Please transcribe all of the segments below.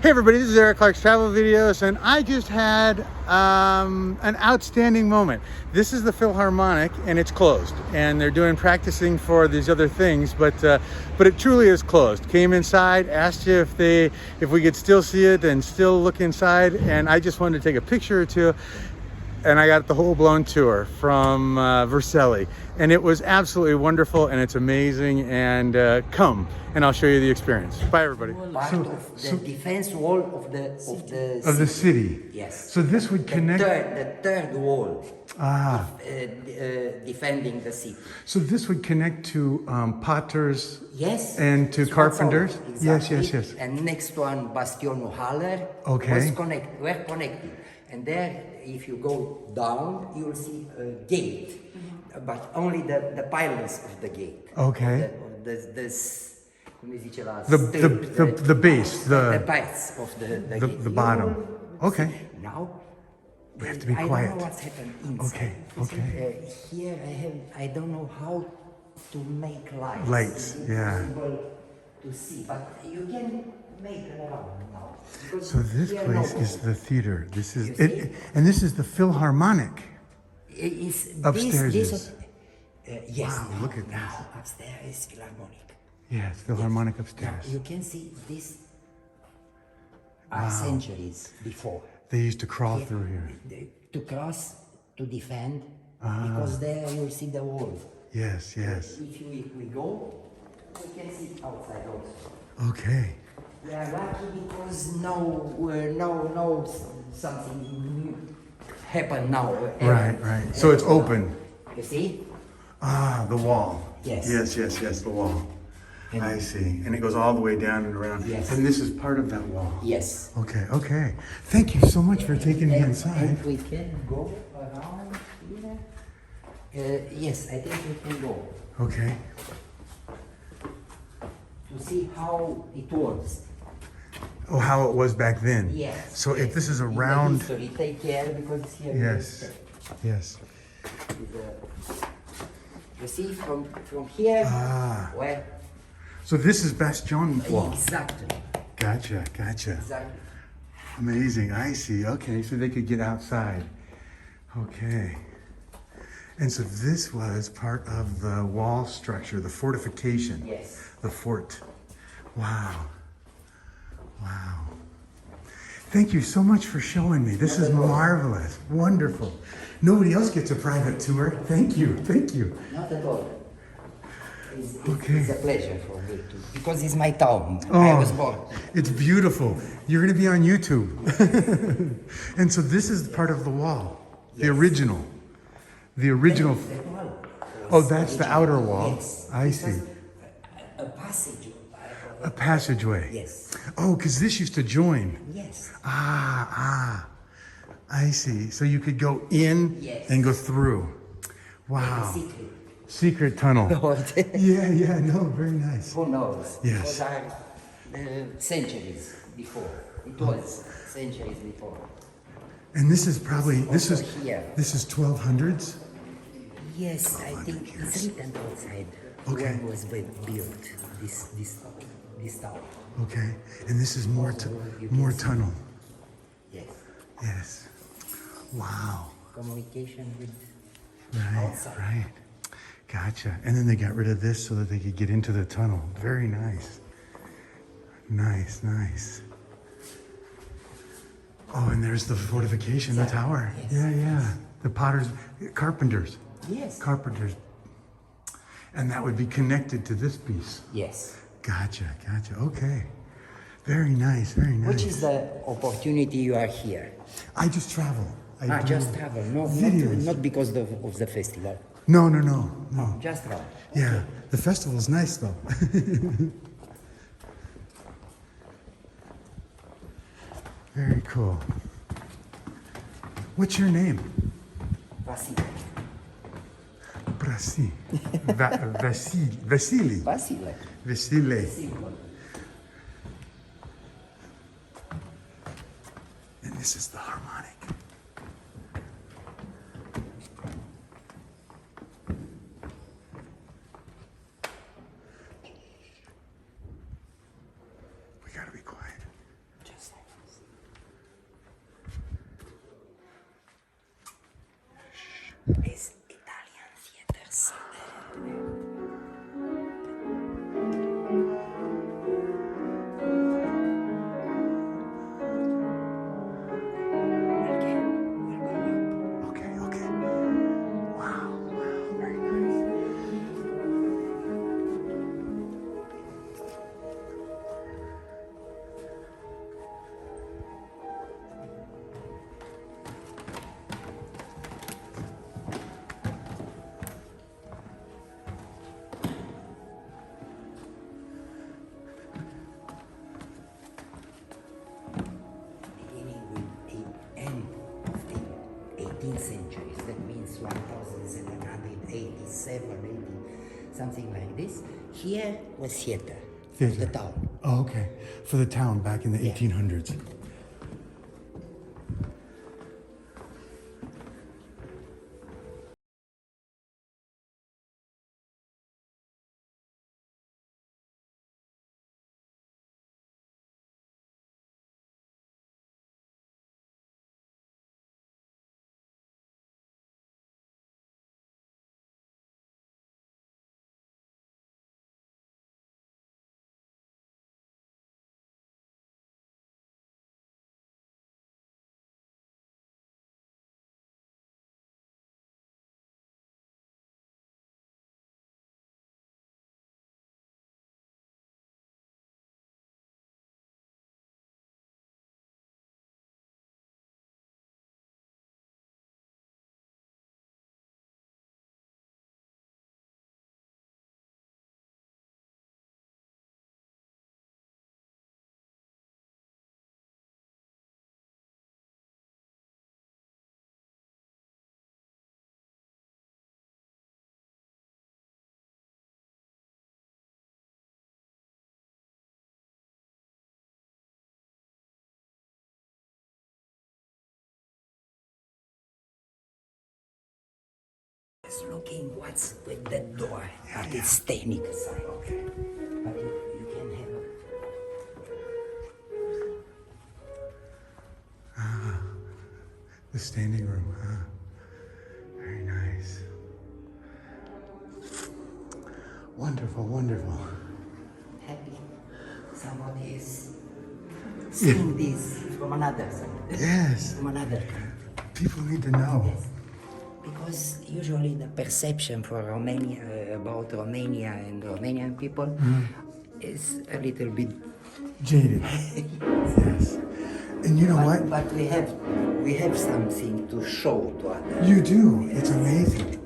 Hey everybody, this is Eric Clark's Travel Videos, and I just had an outstanding moment. This is the Philharmonic, and it's closed, and they're doing practicing for these other things, but it truly is closed. Came inside, asked you if we could still see it and still look inside, and I just wanted to take a picture or two. And I got the whole blown tour from Vasile, and it was absolutely wonderful, and it's amazing. And come, and I'll show you the experience. Bye, everybody. Part of the defense wall of the city. Yes. So this would connect the third wall. Defending the city. So this would connect to potters. Yes. And to carpenters. Exactly. Yes. And next one, Bastionul Hall. Okay. Were connected. And there, if you go down, you will see a gate, but only the pylons of the gate. Okay. The base, the base of the gate. The bottom. Okay. Now We have to be quiet. I don't know what's happened inside. Okay. Here I don't know how to make lights. Lights, yeah. Impossible to see, but you can make it around now. So this place is the theater. This is it, and this is the Philharmonic. Upstairs is. Yes. Wow, look at now this. upstairs is Philharmonic. Yes, Philharmonic upstairs. Now, you can see this are centuries before. They used to crawl through here. To cross, to defend, because there you'll see the wall. Yes. If we go, we can see outside also. Okay. We are lucky because no something new happen now. Right. So it's open. You see? The wall. Yes. Yes, the wall. I see. And it goes all the way down and around. Yes. And this is part of that wall. Yes. Okay. Thank you so much for taking me inside. And we can go around here. Yes, I think we can go. Okay. To see how it works. Oh, how it was back then. Yes. So if this is a round. History, take care because it's here. Yes. You see from here. Where? So this is Bastion wall. Exactly. Gotcha. Exactly. Amazing. I see. Okay, so they could get outside. Okay. And so this was part of the wall structure, the fortification. Yes. The fort. Wow. Thank you so much for showing me. This is marvelous. Wonderful. Nobody else gets a private tour. Thank you. Not at all. It's Okay. a pleasure for me too, because it's my town. Oh. I was born. It's beautiful. You're going to be on YouTube. And so this is part of the wall. The original. The wall. Oh, that's the outer wall. Yes. I see. A passage. A passageway. Yes. Oh, because this used to join. Yes. I see. So you could go in and go through. Wow. Secret tunnel. Yeah, no, very nice. Who knows? Yes. Those are centuries before. It was centuries before. And this is probably, this is here. 1200s? Yes, I think it's written outside. Okay. When was built this tower? Okay. And this is more tunnel. Yes. Wow. Communication with outside. Right. Gotcha. And then they got rid of this so that they could get into the tunnel. Very nice. Nice. Oh, and there's the fortification, the tower. Yes. Yeah. The carpenters. Yes. Carpenters. And that would be connected to this piece. Yes. Gotcha. Okay. Very nice. Which is the opportunity you are here? I just travel. I do Just travel. No, videos. not because of the festival. No. Just travel. Yeah. The festival's nice though. Very cool. What's your name? Vasile. Vasile. Vasile. And this is the harmonic. We gotta be quiet. Just like centuries. That means 1787, 80, something like this. Here was theater. The town. Oh, okay. For the town back in the 1800s. Just looking what's with that door, but it's standing aside. Okay. But you can have The standing room, huh? Very nice. Wonderful, wonderful. happy. Somebody is seeing this from another side. Yes. From another country. People need to know. Yes. Because usually the perception for Romania about Romania and Romanian people is a little bit Jaded. Yes. And you know what? But we have something to show to others. You do. It's amazing.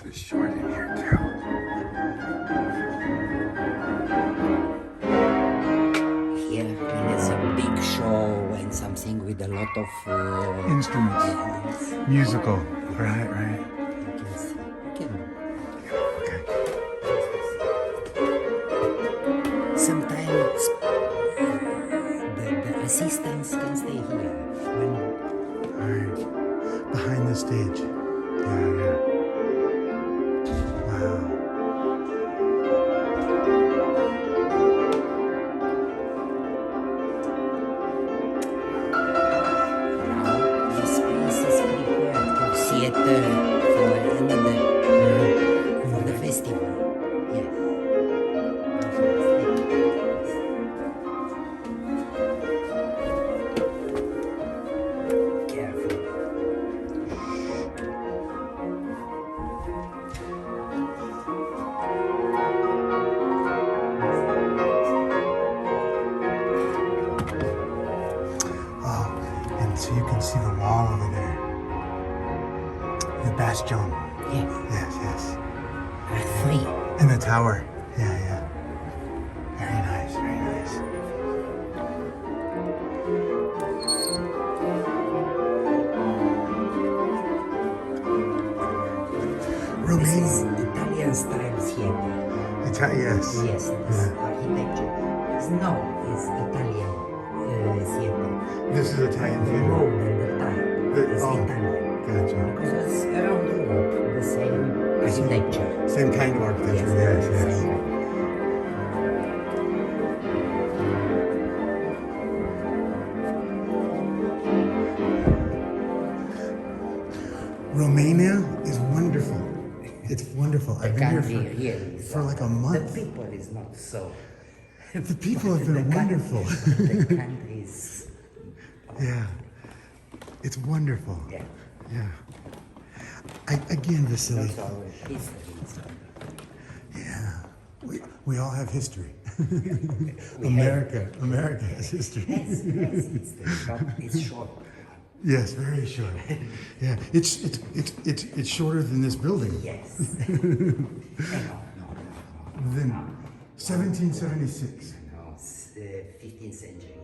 This is short in here too. Here there's a big show and something with a lot of Instruments. yes. Musical. Right, right. You can see. You can. Okay. Sometimes the assistants can stay here. When Alright. Behind the stage. Yeah, yeah. Wow. now this place is prepared for theater for another for the festival. Yes. Careful. Oh, and so you can see the wall over there. The bastion. Yes. Yes, yes. Are three. In the tower. Yeah, yeah. Very nice, very nice. This is Romania. Italian style theater. Yes. Yes, this architecture. No, it's Italian theater. This is Italian theater. Roman, the type is Oh, Italian. gotcha. Because it's around Europe, the same architecture. Same kind of architecture. Yes, same yes. kind. Romania is wonderful. It's wonderful. I've been here Country here is, for like a month. The people is not so. The people have been The wonderful. The country is. Yeah. It's wonderful. Yeah. Yeah. Again, Vasile. Also our history is. Yeah. We all have history. We America has history. Yes, it's short. Yes, very short. Yeah, it's shorter than this building. Yes. Than 1776. No, it's 15th century,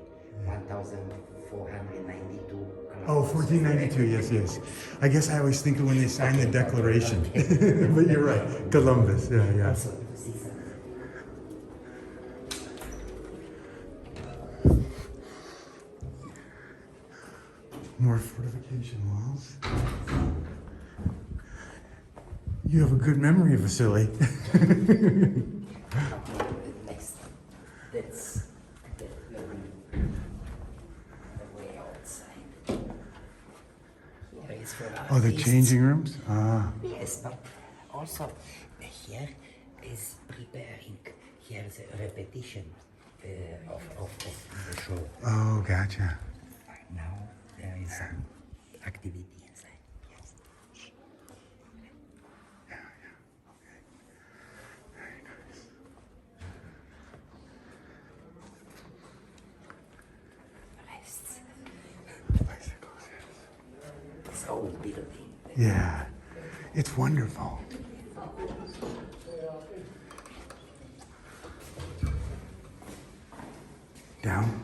1492. Oh, 1492. Yes, yes. I guess I always think of when they signed the Declaration. But you're right, Columbus. Yeah, yeah. Also, Caesar. More fortification walls. You have a good memory, Vasile. Next, that's the way outside. Here is for Oh, the artists. changing rooms? Ah. Yes, but also here is preparing. Here is a repetition of the show. Oh, gotcha. Now there is some activity inside. Yes. Yeah, yeah. Okay. Very nice. Rests. Bicycles, yes. This old building. Yeah. It's wonderful. Down.